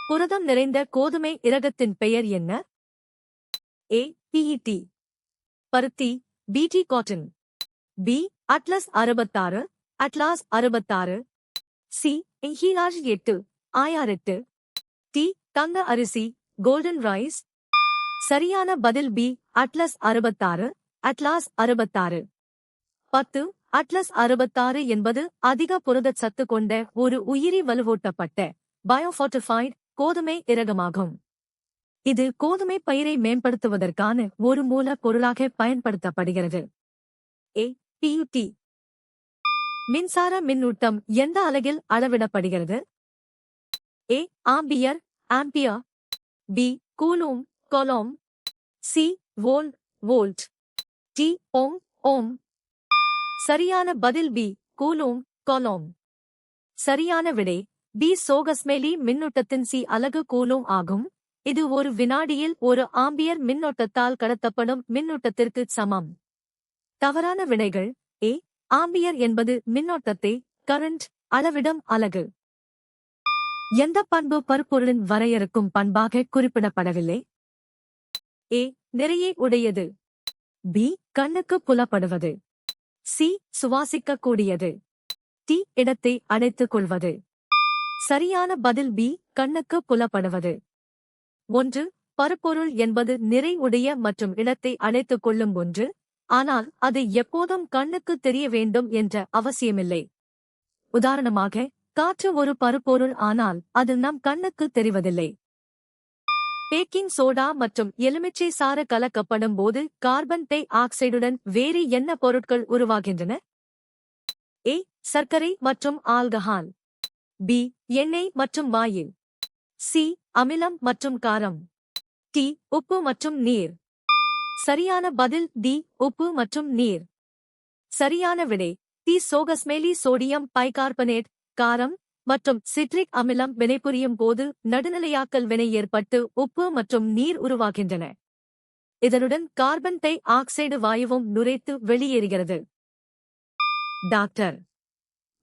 புரதம் நிறைந்த கோதுமை இரகத்தின் பெயர் என்ன? A. PET பருத்தி, BT cotton. B. Atlas 66, atlas 66. C. ஹீலாஜ் 8, IR 8. T. தங்க அரிசி, கோல்டன் ரைஸ். சரியான பதில் B. Atlas 66, atlas 66. 10. அட்லஸ் 66 என்பது அதிக புரதச் சத்து கொண்ட ஒரு உயிரி வலுவூட்டப்பட்ட பயோஃபோர்ட்டிஃபைட் கோதுமை இரகமாகும். இது கோதுமை பயிரை மேம்படுத்துவதற்கான ஒரு மூலப் பொருளாக பயன்படுத்தப்படுகிறது. A. PUT மின்சார மின்னூட்டம் எந்த அலகில் அளவிடப்படுகிறது? A. Ampere, ampere. B. Coulomb, coulomb. C. Volt, volt. T. Ohm, ohm. சரியான பதில் B. Coulomb, Colom. சரியான விடை B. சோகஸ்மெலி மின்னூட்டத்தின் C அலகு கூலூம் ஆகும். இது ஒரு வினாடியில் ஒரு ஆம்பியர் மின்னோட்டத்தால் கடத்தப்படும் மின்னூட்டத்திற்கு சமம். தவறான விடைகள். A. ஆம்பியர் என்பது மின்னோட்டத்தை கரண்ட் அளவிடும் அலகு. எந்த பண்பு பருப்பொருளின் வரையறுக்கும் பண்பாக குறிப்பிடப்படவில்லை? A. நிறையை உடையது. B. கண்ணுக்கு புலப்படுவது. C. சுவாசிக்கக்கூடியது. T. இடத்தை அடைத்துக் கொள்வது. சரியான பதில் B. கண்ணுக்கு புலப்படுவது. 1. பருப்பொருள் என்பது நிறை உடைய மற்றும் இடத்தை அடைத்துக் கொள்ளும் ஒன்று. ஆனால் அது எப்போதும் கண்ணுக்கு தெரிய வேண்டும் என்ற அவசியமில்லை. உதாரணமாக, காற்று ஒரு பருப்பொருள், ஆனால் அது நம் கண்ணுக்கு தெரிவதில்லை. பேக்கிங் சோடா மற்றும் எலுமிச்சை சாறு கலக்கப்படும் போது கார்பன் டை ஆக்சைடுடன் வேறு என்ன பொருட்கள் உருவாகின்றன? A. சர்க்கரை மற்றும் ஆல்கஹால். B. எண்ணெய் மற்றும் வாயில். C. அமிலம் மற்றும் காரம். T. உப்பு மற்றும் நீர். சரியான பதில் D. உப்பு மற்றும் நீர். சரியான விடை T. சோகஸ்மெலி சோடியம் பைகார்பனேட், காரம் மற்றும் சிட்ரிக் அமிலம் வினைபுரியும் போது நடுநிலையாக்கல் வினை ஏற்பட்டு உப்பு மற்றும் நீர் உருவாகின்றன. இதனுடன் கார்பன் டை ஆக்சைடு வாயுவும் நுரைத்து வெளியேறுகிறது. டாக்டர்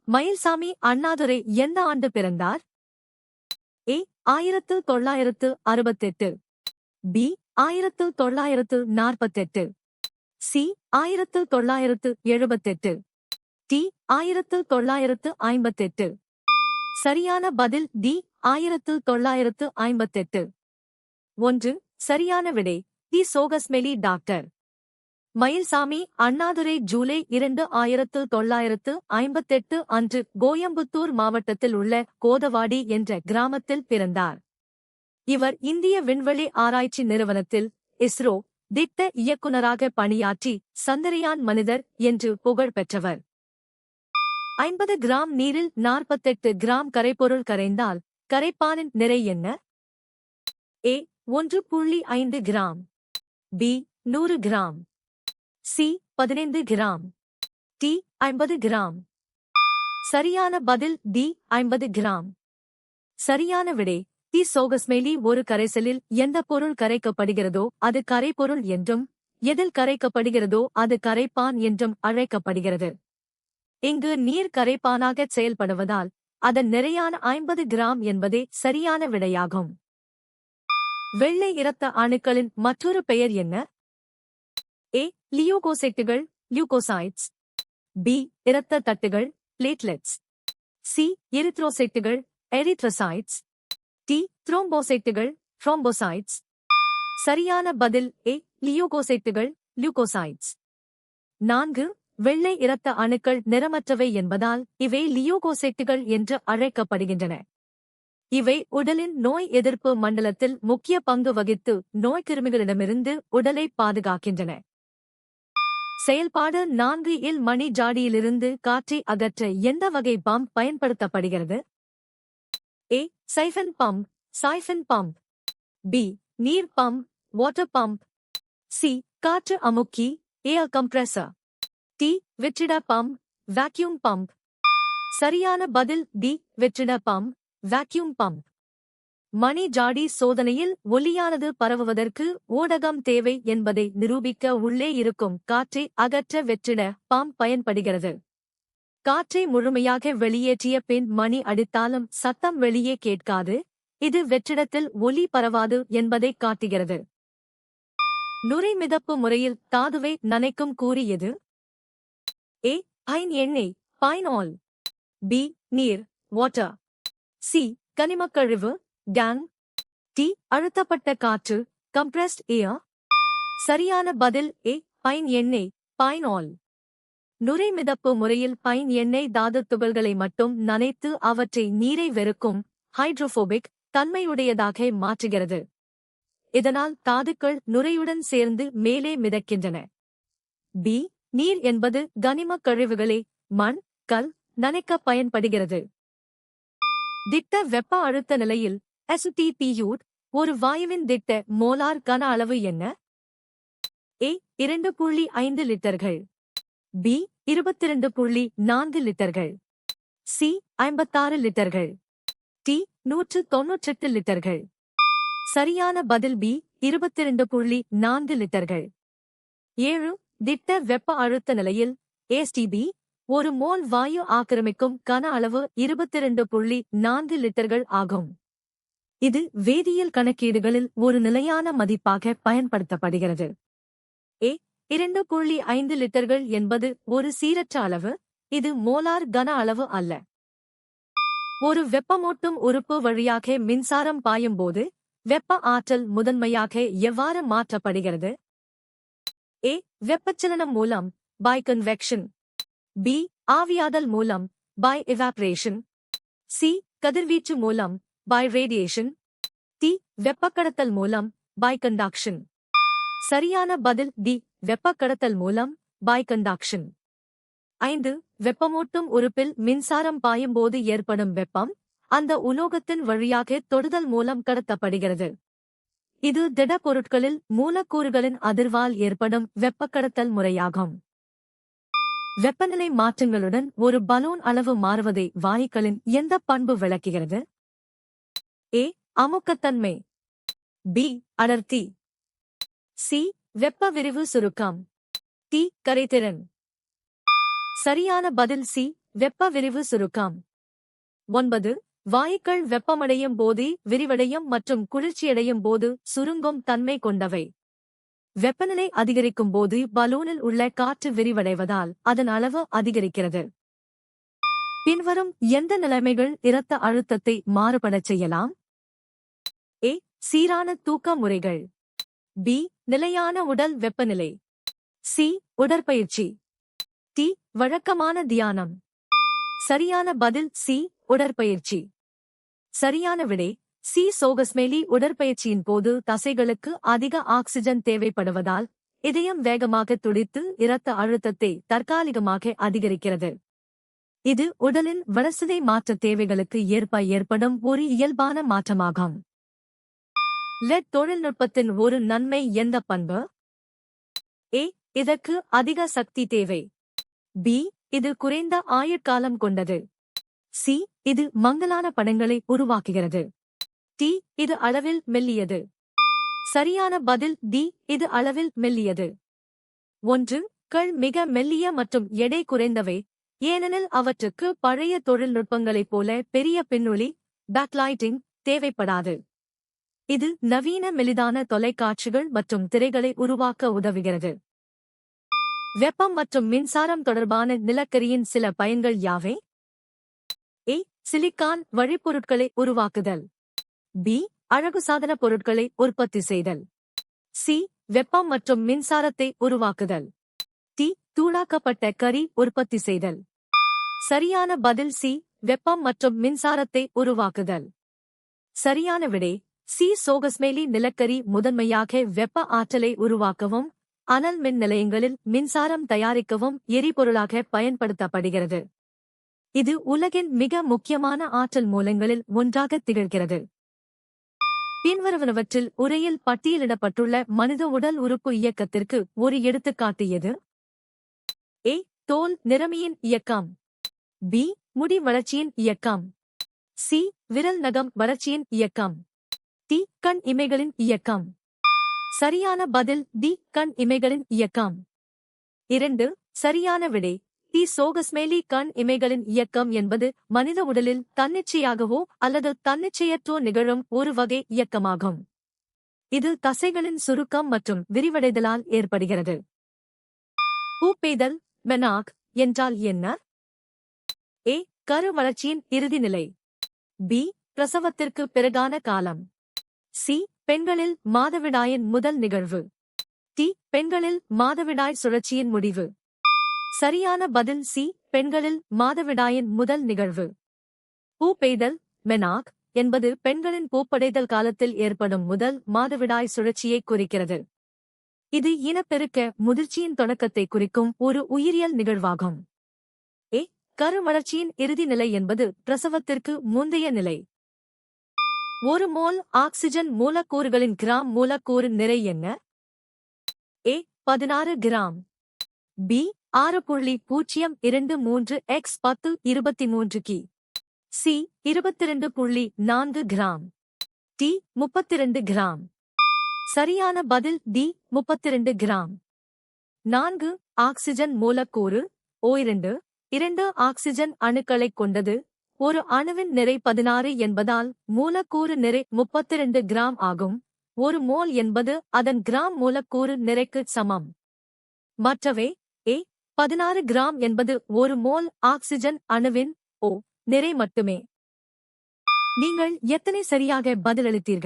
மயில்சாமி அண்ணாதுரை எந்த ஆண்டு பிறந்தார்? A. 1968. B. 1948. C. 1978. T. 1958. சரியான பதில் D. 1958. 1. சரியான விடை டி. சோகஸ்மெலி. டாக்டர் மயில்சாமி அண்ணாதுரை ஜூலை 2, 1958 அன்று கோயம்புத்தூர் மாவட்டத்தில் உள்ள கோதவாடி என்ற கிராமத்தில் பிறந்தார். இவர் இந்திய விண்வெளி ஆராய்ச்சி நிறுவனத்தில் இஸ்ரோ திட்ட இயக்குநராக பணியாற்றி சந்திரயான் மனிதர் என்று புகழ் பெற்றவர். 50 கிராம் நீரில் 48 கிராம் கரைப்பொருள் கரைந்தால் கரைப்பானின் நிறை என்ன? A. 1.5 gram. B. 100 gram. C. 15 gram. T. 50 gram. சரியான பதில் D. 50 கிராம். சரியான விடை டி. சோகஸ்மெலி. ஒரு கரைசலில் எந்த பொருள் கரைக்கப்படுகிறதோ அது கரைப்பொருள் என்றும், எதில் கரைக்கப்படுகிறதோ அது கரைப்பான் என்றும் அழைக்கப்படுகிறது. இங்கு நீர் கரைப்பானாகச் செயல்படுவதால் அதன் நிறையான 50 கிராம் என்பதே சரியான விடையாகும். வெள்ளை இரத்த அணுக்களின் மற்றொரு பெயர் என்ன? A. லியூகோசைட்டுகள், லியூகோசைட்ஸ். B. இரத்த தட்டுகள், பிளேட்லெட்ஸ். C. எரித்ரோசைட்டுகள், எரித்ரோசைட்ஸ். T. த்ரோம்போசைட்டுகள், த்ரோம்போசைட்ஸ். சரியான பதில் A. லியூகோசைட்டுகள், லியூகோசைட்ஸ். 4. வெள்ளை இரத்த அணுக்கள் நிறமற்றவை என்பதால் இவை லியூகோசைட்டுகள் என்று அழைக்கப்படுகின்றன. இவை உடலின் நோய் எதிர்ப்பு மண்டலத்தில் முக்கிய பங்கு வகித்து நோய்க்கிருமிகளிடமிருந்து உடலை பாதுகாக்கின்றன. செயல்பாடு 4 இல் மணி ஜாடியிலிருந்து காற்றை அகற்ற எந்த வகை பம்ப் பயன்படுத்தப்படுகிறது? A. Siphon pump, siphon pump. B. நீர் பம்ப், வாட்டர் பம்ப். C. காற்று அமுக்கி, ஏர் கம்ப்ரஸர். T. வெற்றிட பம்ப், வாக்யூம் பம்ப். சரியான பதில் D. வெற்றிட பம்ப், வாக்யூம் பம்ப். மணி ஜாடி சோதனையில் ஒலியானது பரவுவதற்கு ஊடகம் தேவை என்பதை நிரூபிக்க உள்ளே இருக்கும் காற்றை அகற்ற வெற்றிட பம்ப் பயன்படுகிறது. காற்றை முழுமையாக வெளியேற்றிய பின் மணி அடித்தாலும் சத்தம் வெளியே கேட்காது. இது வெற்றிடத்தில் ஒலி பரவாது என்பதைக் காட்டுகிறது. நுரை மிதப்பு முறையில் தாதுவை நனைக்கும் கூறு எது? ஏ. பைன் எண்ணெய், பைனால். பி. நீர், வாட்டர். சி. கனிமக்கழிவு, கேங். டி. அழுத்தப்பட்ட காற்று, கம்ப்ரஸ்ட் ஏர். சரியான பதில் ஏ. பைன் எண்ணெய், பைனால். நுரை மிதப்பு முறையில் பைன் எண்ணெய் தாதுத் துகள்களை மட்டும் நனைத்து அவற்றை நீரை வெறுக்கும் ஹைட்ரோபோபிக் தன்மையுடையதாக மாற்றுகிறது. இதனால் தாதுக்கள் நுரையுடன் சேர்ந்து மேலே மிதக்கின்றன. பி. நீர் என்பது கனிமக் கழிவுகளே மண், கல் நனைக்க பயன்படுகிறது. திட்ட வெப்ப அழுத்த நிலையில் STPU ஒரு வாயுவின் திட்ட மோலார் கன அளவு என்ன? ஏ. 2.5 லிட்டர்கள். பி. 22.4 லிட்டர்கள். சி. 56 லிட்டர்கள். டி. 198 லிட்டர்கள். சரியான பதில் பி. 22.4 லிட்டர்கள். 7. திட்ட வெப்ப அழுத்த நிலையில் STB ஒரு மோல் வாயு ஆக்கிரமிக்கும் கன அளவு 22.4 லிட்டர்கள் ஆகும். இது வேதியியல் கணக்கீடுகளில் ஒரு நிலையான மதிப்பாக பயன்படுத்தப்படுகிறது. ஏ. 2.5 லிட்டர்கள் என்பது ஒரு சீரற்ற அளவு, இது மோலார் கன அளவு அல்ல. ஒரு வெப்பமூட்டும் உறுப்பு வழியாக மின்சாரம் பாயும்போது வெப்ப ஆற்றல் முதன்மையாக எவ்வாறு மாற்றப்படுகிறது? ஏ. வெப்பச்சலனம் மூலம், பை கன்வெக்ஷன். பி. ஆவியாதல் மூலம், பை எவாப்பரேஷன். சி. கதிர்வீச்சு மூலம், பை ரேடியேஷன். டி. வெப்பக்கடத்தல் மூலம், பை கண்டக்ஷன். சரியான பதில் டி. வெப்பக்கடத்தல் மூலம், பை கண்டக்ஷன். 5. வெப்பமூட்டும் உறுப்பில் மின்சாரம் பாயும்போது ஏற்படும் வெப்பம் அந்த உலோகத்தின் வழியாக தொடுதல் மூலம் கடத்தப்படுகிறது. இது திடப்பொருட்களில் மூலக்கூறுகளின் அதிர்வால் ஏற்படும் வெப்பக்கடத்தல் முறையாகும். வெப்பநிலை மாற்றங்களுடன் ஒரு பலூன் அளவு மாறுவதை வாயுக்களின் எந்த பண்பு விளக்குகிறது? ஏ. அமுக்கத்தன்மை. பி. அடர்த்தி. சி. வெப்ப விரிவு சுருக்கம். டி. கரைதிறன். சரியான பதில் சி. வெப்ப விரிவு சுருக்கம். 9. வாயுக்கள் வெப்பமடையும் போது விரிவடையும் மற்றும் குளிர்ச்சியடையும் போது சுருங்கும் தன்மை கொண்டவை. வெப்பநிலை அதிகரிக்கும் போது பலூனில் உள்ள காற்று விரிவடைவதால் அதன் அளவு அதிகரிக்கிறது. பின்வரும் எந்த நிலைமைகள் இரத்த அழுத்தத்தை மாறுபடச் செய்யலாம்? ஏ. சீரான தூக்க முறைகள். பி. நிலையான உடல் வெப்பநிலை. சி. உடற்பயிற்சி. டி. வழக்கமான தியானம். சரியான பதில் சி. உடற்பயிற்சி. சரியான விடை சி. சோகஸ்மெலி. உடற்பயிற்சியின் போது தசைகளுக்கு அதிக ஆக்சிஜன் தேவைப்படுவதால் இதயம் வேகமாக துடித்து இரத்த அழுத்தத்தை தற்காலிகமாக அதிகரிக்கிறது. இது உடலின் வளர்சிதை மாற்ற தேவைகளுக்கு ஏற்ப ஏற்படும் ஒரு இயல்பான மாற்றமாகும். லெட் தொழில்நுட்பத்தின் ஒரு நன்மை எந்த பண்பு? ஏ. இதற்கு அதிக சக்தி தேவை. பி. இது குறைந்த ஆயுட்காலம் கொண்டது. சி. இது மங்கலான படங்களை உருவாக்குகிறது. டி. இது அளவில் மெல்லியது. சரியான பதில் டி. இது அளவில் மெல்லியது. 1. கள் மிக மெல்லிய மற்றும் எடை குறைந்தவை, ஏனெனில் அவற்றுக்கு பழைய தொழில்நுட்பங்களைப் போல பெரிய பின்னொளி பேக்லைட்டிங் தேவைப்படாது. இது நவீன மெலிதான தொலைக்காட்சிகள் மற்றும் திரைகளை உருவாக்க உதவுகிறது. வெப்பம் மற்றும் மின்சாரம் தொடர்பான நிலக்கரியின் சில பயன்கள் யாவை? ஏ. சிலிக்கான் வழிப்பொருட்களை உருவாக்குதல். பி. அழகு சாதன பொருட்களை உற்பத்தி செய்தல். சி. வெப்பம் மற்றும் மின்சாரத்தை உருவாக்குதல். டி. தூளாக்கப்பட்ட கரி உற்பத்தி செய்தல். சரியான பதில் சி. வெப்பம் மற்றும் மின்சாரத்தை உருவாக்குதல். சரியான விடை சி. சோகஸ்மெலி. நிலக்கரி முதன்மையாக வெப்ப ஆற்றலை உருவாக்கவும் அனல் மின் நிலையங்களில் மின்சாரம் தயாரிக்கவும் எரிபொருளாக பயன்படுத்தப்படுகிறது. இது உலகின் மிக முக்கியமான ஆற்றல் மூலங்களில் ஒன்றாக திகழ்கிறது. பின்வருவனவற்றில் உரையில் பட்டியலிடப்பட்டுள்ள மனித உடல் உறுப்பு இயக்கத்திற்கு ஒரு எடுத்துக்காட்டு எது? ஏ. தோல் நிறமியின் இயக்கம். பி. முடி வளர்ச்சியின் இயக்கம். சி. விரல் நகம் வளர்ச்சியின் இயக்கம். டி. கண் இமைகளின் இயக்கம். சரியான பதில் டி. கண் இமைகளின் இயக்கம். 2. சரியான விடை தி சோகஸ்மேலி கண் இமைகளின் இயக்கம் என்பது மனித உடலில் தன்னிச்சையாகவோ அல்லது தன்னிச்சையற்றோ நிகழும் ஒரு வகை இயக்கமாகும். இது தசைகளின் சுருக்கம் மற்றும் விரிவடைதலால் ஏற்படுகிறது. பூப்பெய்தல் மெனாக் என்றால் என்ன? ஏ. கரு வளர்ச்சியின் இறுதி நிலை. பி. பிரசவத்திற்கு பிறகான காலம். சி. பெண்களில் மாதவிடாயின் முதல் நிகழ்வு. டி. பெண்களில் மாதவிடாய் சுழற்சியின் முடிவு. சரியான பதில் சி. பெண்களில் மாதவிடாயின் முதல் நிகழ்வு. பூப்பெய்தல் மெனாக் என்பது பெண்களின் பூப்படைதல் காலத்தில் ஏற்படும் முதல் மாதவிடாய் சுழற்சியை குறிக்கிறது. இது இனப்பெருக்க முதிர்ச்சியின் தொடக்கத்தை குறிக்கும் ஒரு உயிரியல் நிகழ்வாகும். ஏ. கரு வளர்ச்சியின் இறுதி நிலை என்பது பிரசவத்திற்கு முந்தைய நிலை. ஒரு மோல் ஆக்சிஜன் மூலக்கூறுகளின் கிராம் மூலக்கூறு நிறை என்ன? ஏ. 16 கிராம். பி. 6.023 x 1023 கி. சி. 22.4 கிராம். டி. 32 கிராம். சரியான பதில் டி. 32 கிராம். 4 ஆக்சிஜன் மூலக்கூறு O2 2 ஆக்சிஜன் அணுக்களைக் கொண்டது. ஒரு அணுவின் நிறை 16 என்பதால் மூலக்கூறு நிறை 32 கிராம் ஆகும். ஒரு மோல் என்பது அதன் கிராம் மூலக்கூறு நிறைக்கு சமம். மற்றவை ஏ. 16 கிராம் என்பது ஒரு மோல் ஆக்சிஜன் அணுவின் O நிறை மட்டுமே. நீங்கள் எத்தனை சரியாக பதிலளித்தீர்கள்?